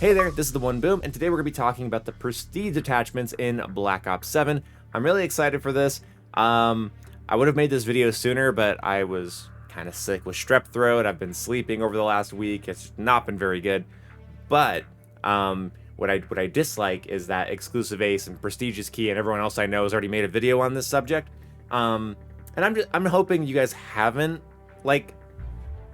Hey there, this is the One Boom, and today we're going to be talking about the prestige attachments in Black Ops 7. I'm really excited for this. I would have made this video sooner, but I was kind of sick with strep throat. I've been sleeping over the last week. It's not been very good. But what I dislike is that Exclusive Ace and Prestige is Key and everyone else I know has already made a video on this subject. And I'm hoping you guys haven't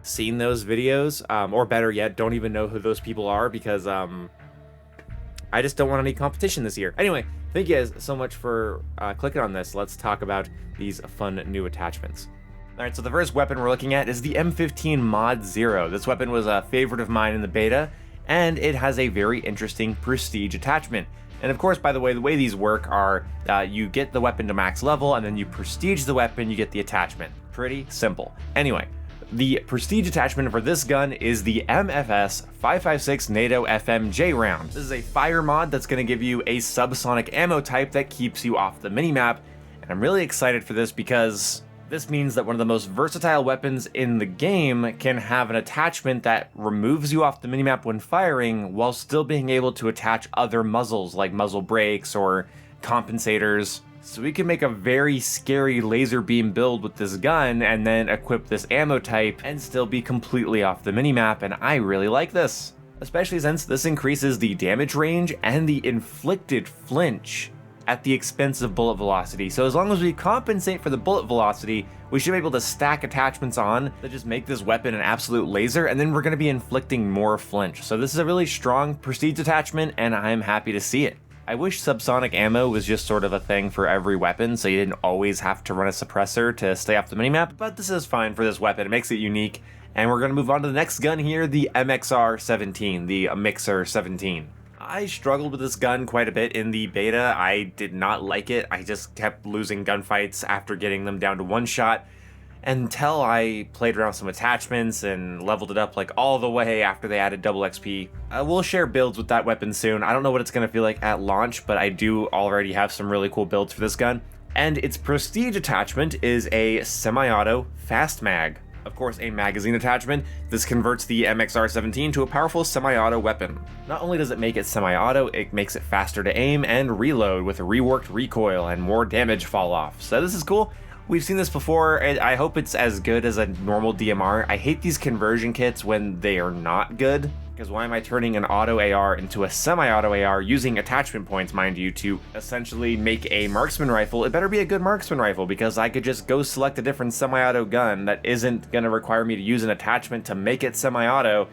seen those videos, or better yet, don't even know who those people are, because I just don't want any competition this year. Anyway, thank you guys so much for clicking on this. Let's talk about these fun new attachments. Alright, so the first weapon we're looking at is the M15 Mod 0. This weapon was a favorite of mine in the beta, and it has a very interesting prestige attachment. And of course, by the way these work are you get the weapon to max level, and then you prestige the weapon, you get the attachment. Pretty simple. Anyway, the prestige attachment for this gun is the MFS 5.56 NATO FMJ round. This is a fire mod that's going to give you a subsonic ammo type that keeps you off the minimap, and I'm really excited for this because this means that one of the most versatile weapons in the game can have an attachment that removes you off the minimap when firing while still being able to attach other muzzles like muzzle brakes or compensators. So we can make a very scary laser beam build with this gun and then equip this ammo type and still be completely off the minimap, and I really like this. Especially since this increases the damage range and the inflicted flinch at the expense of bullet velocity. So as long as we compensate for the bullet velocity, we should be able to stack attachments on that just make this weapon an absolute laser, and then we're going to be inflicting more flinch. So this is a really strong prestige attachment, and I'm happy to see it. I wish subsonic ammo was just sort of a thing for every weapon, so you didn't always have to run a suppressor to stay off the minimap, but this is fine for this weapon. It makes it unique, and we're going to move on to the next gun here, the MXR-17, the Mixer 17. I struggled with this gun quite a bit in the beta. I did not like it. I just kept losing gunfights after getting them down to one shot, until I played around with some attachments and leveled it up all the way after they added double XP. We'll share builds with that weapon soon. I don't know what it's going to feel like at launch, but I do already have some really cool builds for this gun. And its prestige attachment is a semi-auto fast mag. Of course, a magazine attachment. This converts the MXR-17 to a powerful semi-auto weapon. Not only does it make it semi-auto, it makes it faster to aim and reload with a reworked recoil and more damage fall off. So this is cool. We've seen this before, and I hope it's as good as a normal DMR. I hate these conversion kits when they are not good, because why am I turning an auto AR into a semi-auto AR using attachment points, mind you, to essentially make a marksman rifle? It better be a good marksman rifle, because I could just go select a different semi-auto gun that isn't going to require me to use an attachment to make it semi-auto,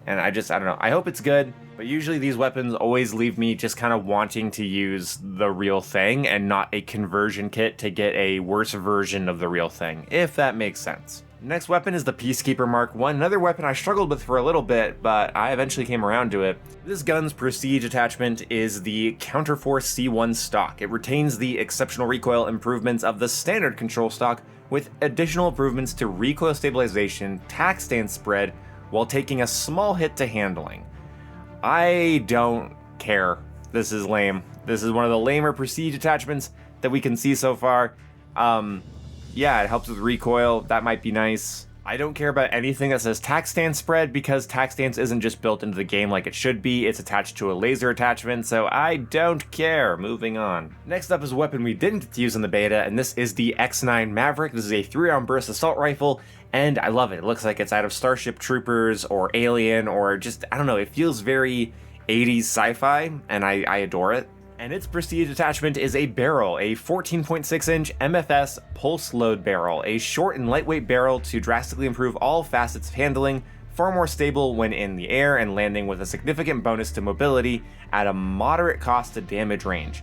and I don't know. I hope it's good. But usually these weapons always leave me just kind of wanting to use the real thing and not a conversion kit to get a worse version of the real thing, if that makes sense. Next weapon is the Peacekeeper Mark 1, another weapon I struggled with for a little bit, but I eventually came around to it. This gun's prestige attachment is the Counterforce C1 stock. It retains the exceptional recoil improvements of the standard control stock with additional improvements to recoil stabilization, tac stance spread, while taking a small hit to handling. I don't care. This is lame. This is one of the lamer prestige attachments that we can see so far. Yeah, it helps with recoil. That might be nice. I don't care about anything that says tac stance spread, because tac stance isn't just built into the game like it should be. It's attached to a laser attachment, so I don't care. Moving on. Next up is a weapon we didn't get to use in the beta, and this is the X9 Maverick. This is a 3-round burst assault rifle, and I love it. It looks like it's out of Starship Troopers or Alien, or just, I don't know, it feels very 80s sci-fi, and I adore it. And its prestige attachment is a barrel, a 14.6-inch MFS pulse load barrel, a short and lightweight barrel to drastically improve all facets of handling, far more stable when in the air and landing, with a significant bonus to mobility at a moderate cost to damage range.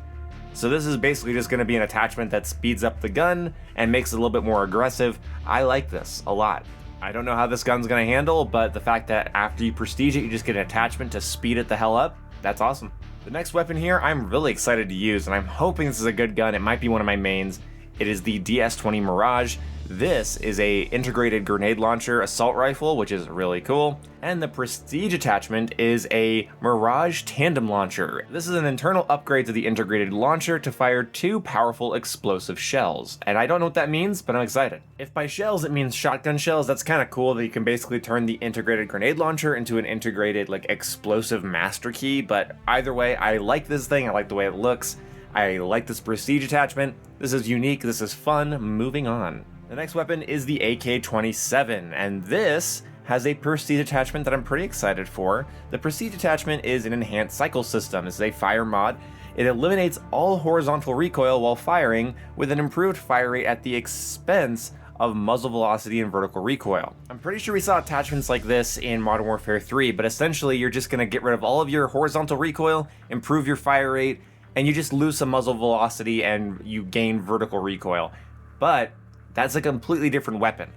So this is basically just going to be an attachment that speeds up the gun and makes it a little bit more aggressive. I like this a lot. I don't know how this gun's going to handle, but the fact that after you prestige it, you just get an attachment to speed it the hell up, that's awesome. The next weapon here, I'm really excited to use, and I'm hoping this is a good gun. It might be one of my mains. It is the DS-20 Mirage. This is a integrated grenade launcher assault rifle, which is really cool. And the Prestige attachment is a Mirage tandem launcher. This is an internal upgrade to the integrated launcher to fire 2 powerful explosive shells. And I don't know what that means, but I'm excited. If by shells it means shotgun shells, that's kind of cool that you can basically turn the integrated grenade launcher into an integrated like explosive master key. But either way, I like this thing, I like the way it looks. I like this Prestige attachment. This is unique, this is fun. Moving on. The next weapon is the AK-27, and this has a Prestige attachment that I'm pretty excited for. The Prestige attachment is an enhanced cycle system. This is a fire mod. It eliminates all horizontal recoil while firing with an improved fire rate at the expense of muzzle velocity and vertical recoil. I'm pretty sure we saw attachments like this in Modern Warfare 3, but essentially you're just going to get rid of all of your horizontal recoil, improve your fire rate, and you just lose some muzzle velocity and you gain vertical recoil. But that's a completely different weapon.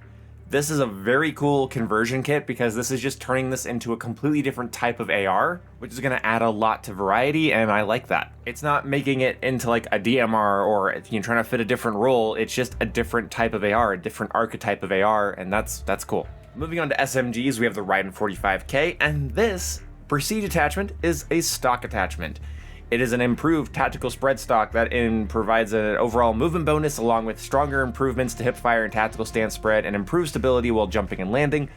This is a very cool conversion kit because this is just turning this into a completely different type of AR, which is going to add a lot to variety, and I like that. It's not making it into like a DMR or trying to fit a different role. It's just a different type of AR, a different archetype of AR, and that's cool. Moving on to SMGs, we have the Raiden 45K, and this Prestige attachment is a stock attachment. It is an improved tactical spread stock that provides an overall movement bonus along with stronger improvements to hipfire and tactical stance spread and improved stability while jumping and landing.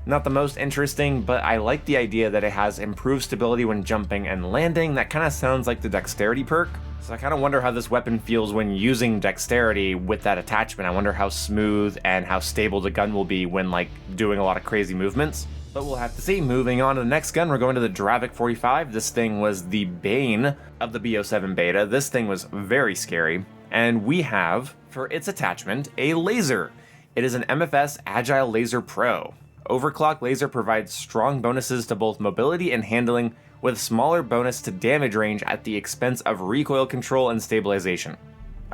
Not the most interesting, but I like the idea that it has improved stability when jumping and landing. That kind of sounds like the dexterity perk. So I kind of wonder how this weapon feels when using dexterity with that attachment. I wonder how smooth and how stable the gun will be when like doing a lot of crazy movements. But we'll have to see. Moving on to the next gun, we're going to the Dravik 45. This thing was the bane of the BO7 beta. This thing was very scary. And we have, for its attachment, a laser. It is an MFS Agile Laser Pro. Overclock laser provides strong bonuses to both mobility and handling, with smaller bonus to damage range at the expense of recoil control and stabilization.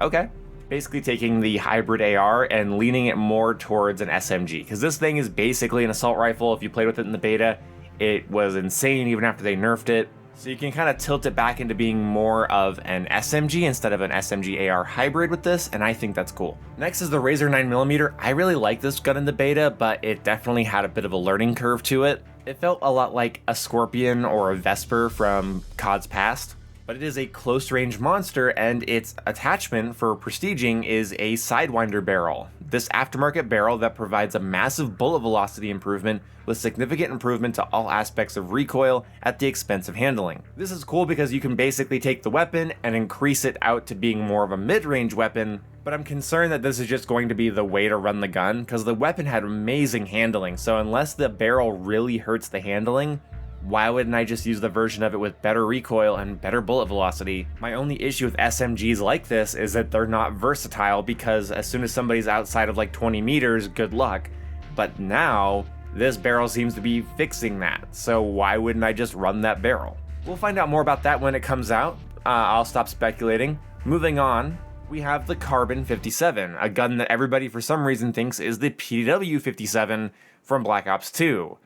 Okay. Basically taking the hybrid AR and leaning it more towards an SMG, because this thing is basically an assault rifle. If you played with it in the beta, it was insane even after they nerfed it. So you can kind of tilt it back into being more of an SMG instead of an SMG AR hybrid with this, and I think that's cool. Next is the Razor 9mm. I really like this gun in the beta, but it definitely had a bit of a learning curve to it. It felt a lot like a Scorpion or a Vesper from COD's past. But it is a close-range monster, and its attachment for prestiging is a Sidewinder barrel. This aftermarket barrel that provides a massive bullet velocity improvement with significant improvement to all aspects of recoil at the expense of handling. This is cool because you can basically take the weapon and increase it out to being more of a mid-range weapon, but I'm concerned that this is just going to be the way to run the gun, because the weapon had amazing handling, so unless the barrel really hurts the handling, why wouldn't I just use the version of it with better recoil and better bullet velocity? My only issue with SMGs like this is that they're not versatile, because as soon as somebody's outside of like 20 meters, good luck. But now, this barrel seems to be fixing that, so why wouldn't I just run that barrel? We'll find out more about that when it comes out. I'll stop speculating. Moving on, we have the Carbon 57, a gun that everybody for some reason thinks is the PW 57 from Black Ops 2.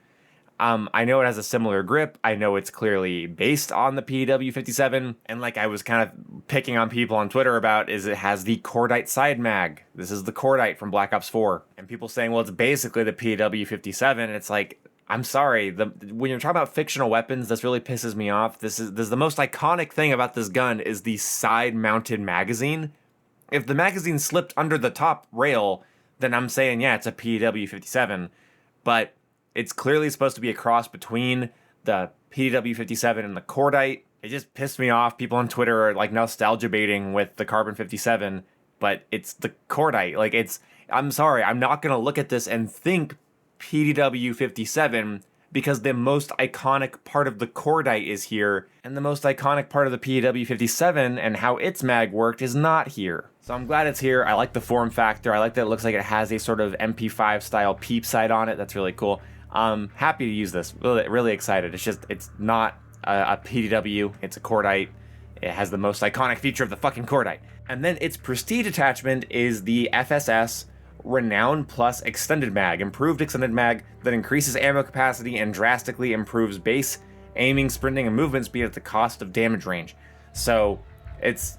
I know it has a similar grip. I know it's clearly based on the PW57, and like I was kind of picking on people on Twitter about, is it has the Cordite side mag. This is the Cordite from Black Ops 4. And people saying, well, it's basically the PW57. And it's like, I'm sorry, when you're talking about fictional weapons, this really pisses me off. This is the most iconic thing about this gun is the side-mounted magazine. If the magazine slipped under the top rail, then I'm saying, yeah, it's a PW57. But it's clearly supposed to be a cross between the PW57 and the Cordite. It just pissed me off. People on Twitter are like nostalgia baiting with the Carbon 57, but it's the Cordite. Like I'm sorry, I'm not going to look at this and think PW57 because the most iconic part of the Cordite is here, and the most iconic part of the PW57 and how its mag worked is not here. So I'm glad it's here. I like the form factor. I like that it looks like it has a sort of MP5 style peep sight on it. That's really cool. Happy to use this. Really excited. It's not a PDW. It's a Cordite. It has the most iconic feature of the fucking Cordite. And then its prestige attachment is the FSS Renown Plus Extended Mag. Improved extended mag that increases ammo capacity and drastically improves base, aiming, sprinting, and movement speed at the cost of damage range. So it's,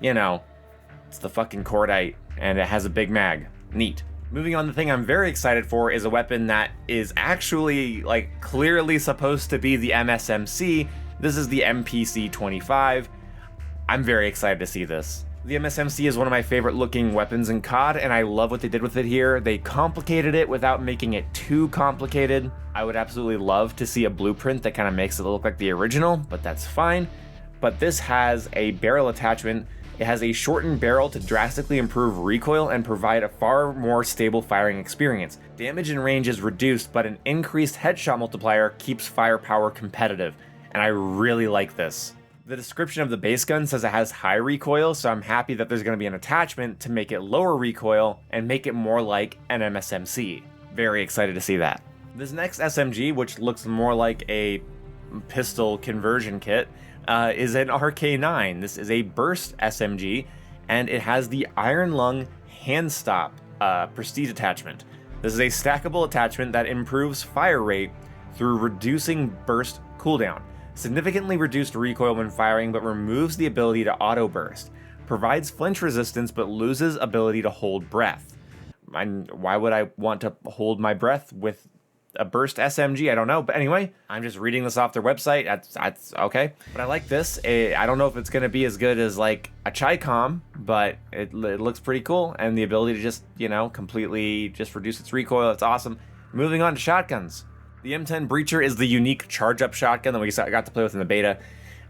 It's the fucking Cordite, and it has a big mag. Neat. Moving on, the thing I'm very excited for is a weapon that is actually, like, clearly supposed to be the MSMC. This is the MPC-25. I'm very excited to see this. The MSMC is one of my favorite looking weapons in COD, and I love what they did with it here. They complicated it without making it too complicated. I would absolutely love to see a blueprint that kind of makes it look like the original, but that's fine. But this has a barrel attachment. It has a shortened barrel to drastically improve recoil and provide a far more stable firing experience. Damage and range is reduced, but an increased headshot multiplier keeps firepower competitive, and I really like this. The description of the base gun says it has high recoil, so I'm happy that there's going to be an attachment to make it lower recoil and make it more like an MSMC. Very excited to see that. This next SMG, which looks more like a pistol conversion kit, is an RK9. This is a burst SMG, and it has the Iron Lung hand stop prestige attachment. This is a stackable attachment that improves fire rate through reducing burst cooldown, significantly reduced recoil when firing but removes the ability to auto burst, provides flinch resistance but loses ability to hold breath. Why would I want to hold my breath with a burst SMG? I don't know, but anyway, I'm just reading this off their website. That's okay. But I like this. I don't know if it's going to be as good as like a Chi-Com, but it looks pretty cool, and the ability to just, you know, completely just reduce its recoil, it's awesome. Moving on to shotguns. The M10 Breacher is the unique charge-up shotgun that we got to play with in the beta,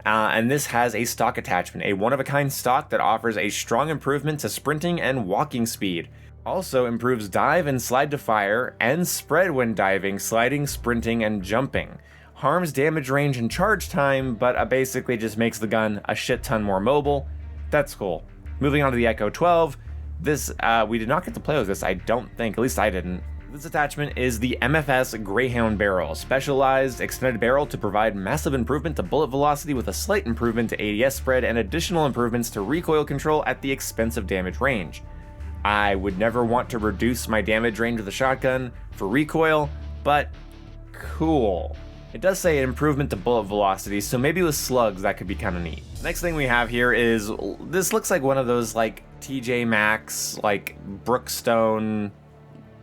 and this has a stock attachment, a one-of-a-kind stock that offers a strong improvement to sprinting and walking speed. Also improves dive and slide to fire, and spread when diving, sliding, sprinting, and jumping. Harms damage range and charge time, but basically just makes the gun a shit ton more mobile. That's cool. Moving on to the Echo 12. This, we did not get to play with this, I don't think, at least I didn't. This attachment is the MFS Greyhound Barrel, specialized extended barrel to provide massive improvement to bullet velocity with a slight improvement to ADS spread and additional improvements to recoil control at the expense of damage range. I would never want to reduce my damage range with a shotgun for recoil, but cool. It does say an improvement to bullet velocity, so maybe with slugs that could be kind of neat. Next thing we have here is, this looks like one of those like TJ Maxx, like Brookstone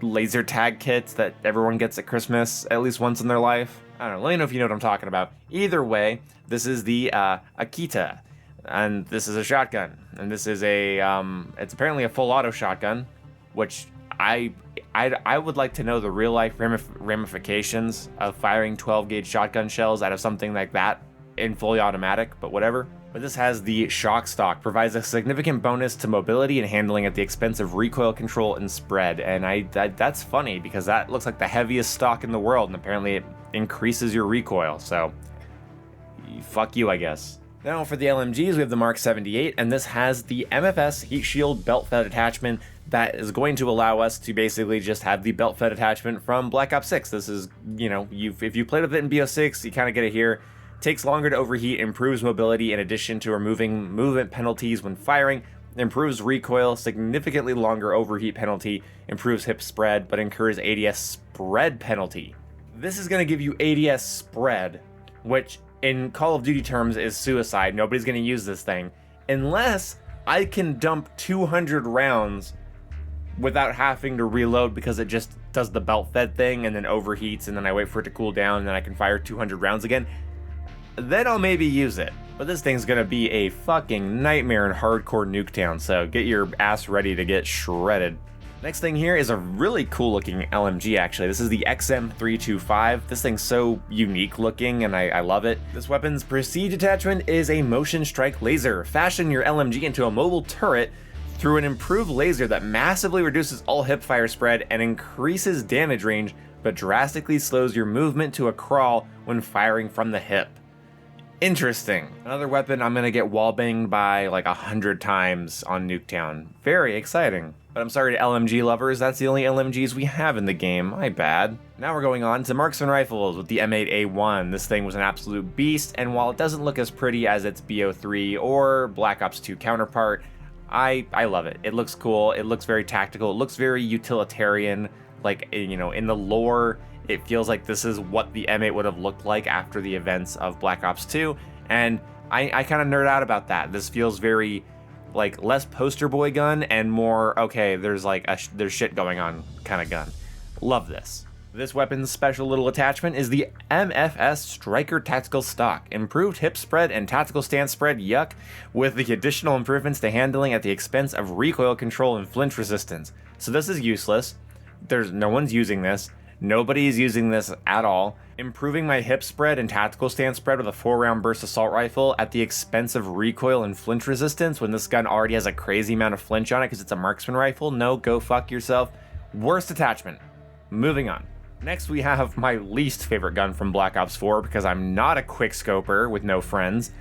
laser tag kits that everyone gets at Christmas at least once in their life. I don't know, let me know if you know what I'm talking about. Either way, this is the Akita, and this is a shotgun, and this is a it's apparently a full auto shotgun, which I would like to know the real life ramifications of firing 12 gauge shotgun shells out of something like that in fully automatic, but whatever. But this has the shock stock, provides a significant bonus to mobility and handling at the expense of recoil control and spread. And that's funny because that looks like the heaviest stock in the world, and apparently it increases your recoil. So fuck you, I guess. Now for the LMGs, we have the Mark 78, and this has the MFS Heat Shield belt fed attachment that is going to allow us to basically just have the belt fed attachment from Black Ops 6. This is, you know, if you played with it in BO6, you kind of get it here. Takes longer to overheat, improves mobility in addition to removing movement penalties when firing, improves recoil, significantly longer overheat penalty, improves hip spread, but incurs ADS spread penalty. This is going to give you ADS spread, which in Call of Duty terms is suicide. Nobody's going to use this thing unless I can dump 200 rounds without having to reload, because it just does the belt fed thing and then overheats, and then I wait for it to cool down and then I can fire 200 rounds again. Then I'll maybe use it. But this thing's gonna be a fucking nightmare in hardcore Nuketown, so get your ass ready to get shredded. Next thing here is a really cool looking LMG actually. This is the XM325. This thing's so unique looking and I love it. This weapon's prestige attachment is a motion strike laser. Fashion your LMG into a mobile turret through an improved laser that massively reduces all hip fire spread and increases damage range, but drastically slows your movement to a crawl when firing from the hip. Interesting. Another weapon I'm gonna get wallbanged by like 100 times on Nuketown. Very exciting. But I'm sorry to LMG lovers, that's the only LMGs we have in the game. My bad. Now we're going on to marksman rifles with the M8A1. This thing was an absolute beast, and while it doesn't look as pretty as its BO3 or Black Ops 2 counterpart, I love it. It looks cool. It looks very tactical. It looks very utilitarian. Like, you know, in the lore, it feels like this is what the M8 would have looked like after the events of Black Ops 2, and I kind of nerd out about that. This feels very like less poster boy gun and more, okay, there's like there's shit going on kind of gun. Love this. This weapon's special little attachment is the MFS Striker Tactical Stock. Improved hip spread and tactical stance spread, yuck, with the additional improvements to handling at the expense of recoil control and flinch resistance. So this is useless. No one's using this. Nobody's using this at all. Improving my hip spread and tactical stance spread with a 4-round burst assault rifle at the expense of recoil and flinch resistance when this gun already has a crazy amount of flinch on it because it's a marksman rifle. No, go fuck yourself. Worst attachment. Moving on. Next, we have my least favorite gun from Black Ops 4 because I'm not a quickscoper with no friends.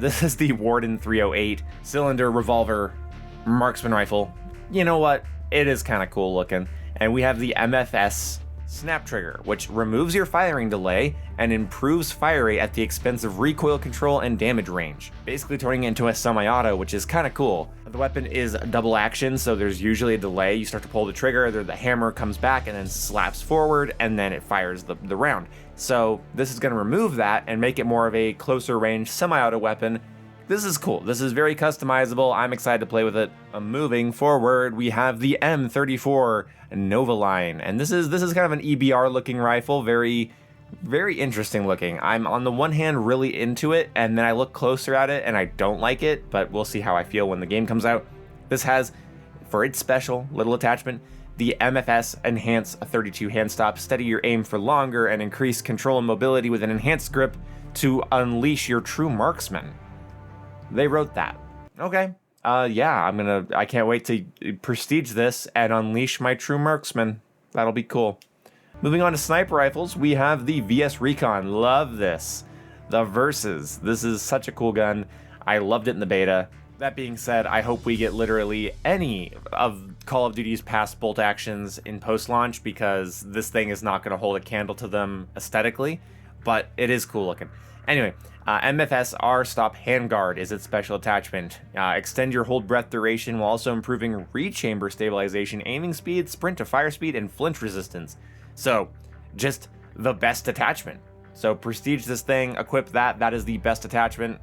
This is the Warden 308 cylinder revolver marksman rifle. You know what? It is kind of cool looking. And we have the MFS Snap Trigger, which removes your firing delay and improves fire rate at the expense of recoil control and damage range, basically turning it into a semi-auto, which is kind of cool. The weapon is double action, so there's usually a delay. You start to pull the trigger, the hammer comes back and then slaps forward, and then it fires the round. So this is going to remove that and make it more of a closer range semi-auto weapon. This is cool. This is very customizable. I'm excited to play with it. Moving forward, we have the M34 Nova line, and this is kind of an EBR looking rifle, very interesting looking. I'm on the one hand really into it, and then I look closer at it and I don't like it, but we'll see how I feel when the game comes out. This has, for its special little attachment, the MFS Enhance 32 hand stop, steady your aim for longer and increase control and mobility with an enhanced grip to unleash your true marksman. They wrote that. Okay. Yeah, I can't wait to prestige this and unleash my true marksman. That'll be cool. Moving on to sniper rifles, we have the VS Recon. Love this. The Versus. This is such a cool gun. I loved it in the beta. That being said, I hope we get literally any of Call of Duty's past bolt actions in post-launch because this thing is not going to hold a candle to them aesthetically, but it is cool looking. Anyway, MFS R-Stop Handguard is its special attachment. Extend your hold breath duration while also improving rechamber stabilization, aiming speed, sprint to fire speed, and flinch resistance. So, just the best attachment. So prestige this thing, equip that. That is the best attachment,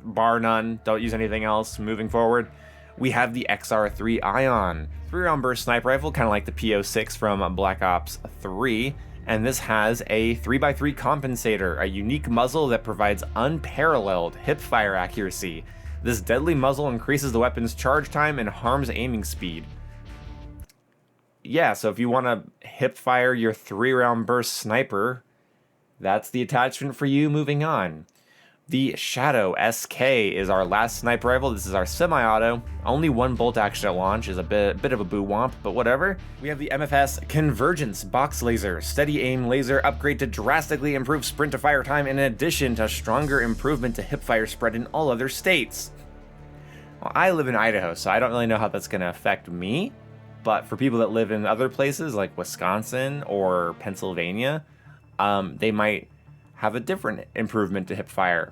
bar none. Don't use anything else. Moving forward, we have the XR3 Ion. 3-round burst sniper rifle, kind of like the PO6 from Black Ops 3. And this has a 3x3 compensator, a unique muzzle that provides unparalleled hip fire accuracy. This deadly muzzle increases the weapon's charge time and harms aiming speed. Yeah, so if you want to hip fire your 3-round burst sniper, that's the attachment for you. Moving on. The Shadow SK is our last sniper rifle. This is our semi-auto. Only one bolt action at launch is a bit of a boo womp, but whatever. We have the MFS Convergence Box Laser. Steady aim laser upgrade to drastically improve sprint to fire time in addition to stronger improvement to hip fire spread in all other states. Well, I live in Idaho, so I don't really know how that's going to affect me. But for people that live in other places like Wisconsin or Pennsylvania, they might have a different improvement to hip fire.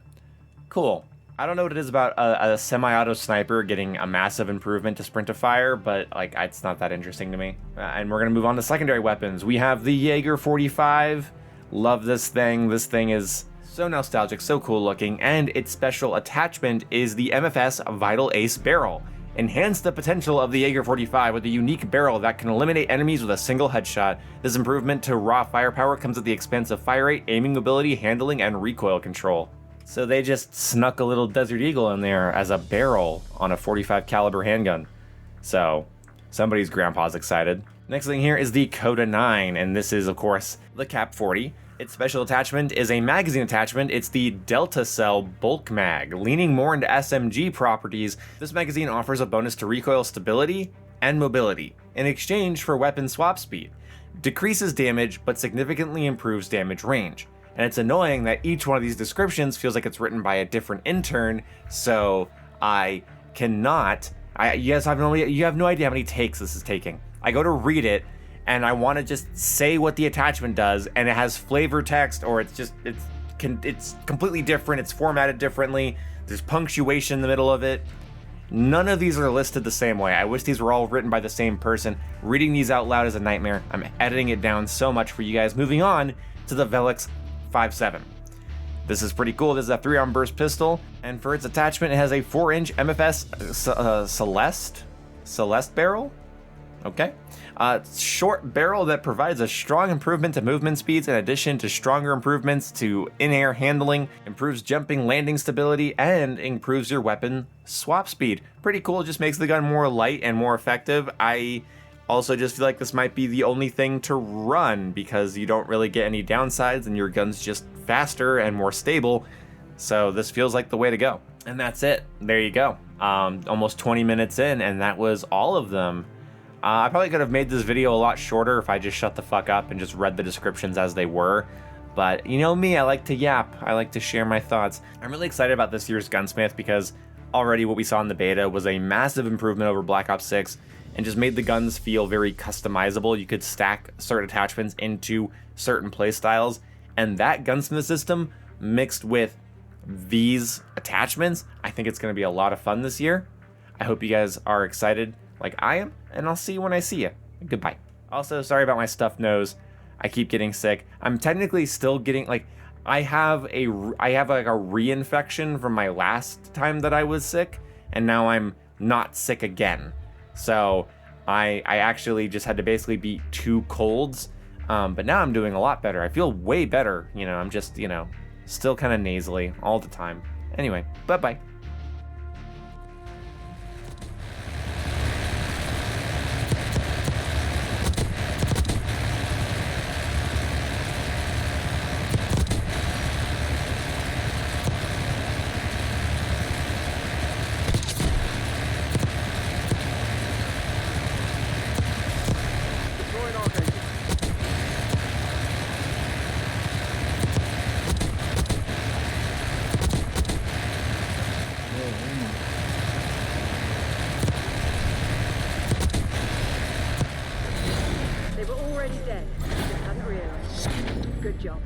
Cool. I don't know what it is about a semi-auto sniper getting a massive improvement to sprint to fire, but like it's not that interesting to me. And we're gonna move on to secondary weapons. We have the Jaeger 45. Love this thing. This thing is so nostalgic, so cool looking, and its special attachment is the MFS Vital Ace barrel. Enhance the potential of the Jaeger 45 with a unique barrel that can eliminate enemies with a single headshot. This improvement to raw firepower comes at the expense of fire rate, aiming ability, handling, and recoil control. So they just snuck a little Desert Eagle in there as a barrel on a 45 caliber handgun. So somebody's grandpa's excited. Next thing here is the Coda 9, and this is of course the Cap 40. Its special attachment is a magazine attachment. It's the Delta Cell Bulk Mag. Leaning more into SMG properties, this magazine offers a bonus to recoil stability and mobility in exchange for weapon swap speed. Decreases damage, but significantly improves damage range. And it's annoying that each one of these descriptions feels like it's written by a different intern, so I cannot... you have no idea how many takes this is taking. I go to read it, and I want to just say what the attachment does, and it has flavor text, or it's completely different, it's formatted differently, there's punctuation in the middle of it. None of these are listed the same way. I wish these were all written by the same person. Reading these out loud is a nightmare. I'm editing it down so much for you guys. Moving on to the Velix 5.7. This is pretty cool. This is a 3-round burst pistol, and for its attachment, it has a 4-inch MFS Celeste barrel. Okay. Short barrel that provides a strong improvement to movement speeds in addition to stronger improvements to in-air handling, improves jumping landing stability, and improves your weapon swap speed. Pretty cool. It just makes the gun more light and more effective. I also just feel like this might be the only thing to run because you don't really get any downsides and your gun's just faster and more stable. So this feels like the way to go. And that's it. There you go. Almost 20 minutes in, and that was all of them. I probably could have made this video a lot shorter if I just shut the fuck up and just read the descriptions as they were. But you know me, I like to yap. I like to share my thoughts. I'm really excited about this year's Gunsmith because already what we saw in the beta was a massive improvement over Black Ops 6 and just made the guns feel very customizable. You could stack certain attachments into certain playstyles, and that gunsmith system mixed with these attachments, I think it's going to be a lot of fun this year. I hope you guys are excited like I am, and I'll see you when I see you. Goodbye. Also, sorry about my stuffed nose. I keep getting sick. I'm technically still getting, like, I have like a reinfection from my last time that I was sick, and now I'm not sick again. So I actually just had to basically beat 2 colds, but now I'm doing a lot better. I feel way better. You know, I'm just, you know, still kind of nasally all the time. Anyway, bye-bye. They were already dead. Just hadn't realized. Good job.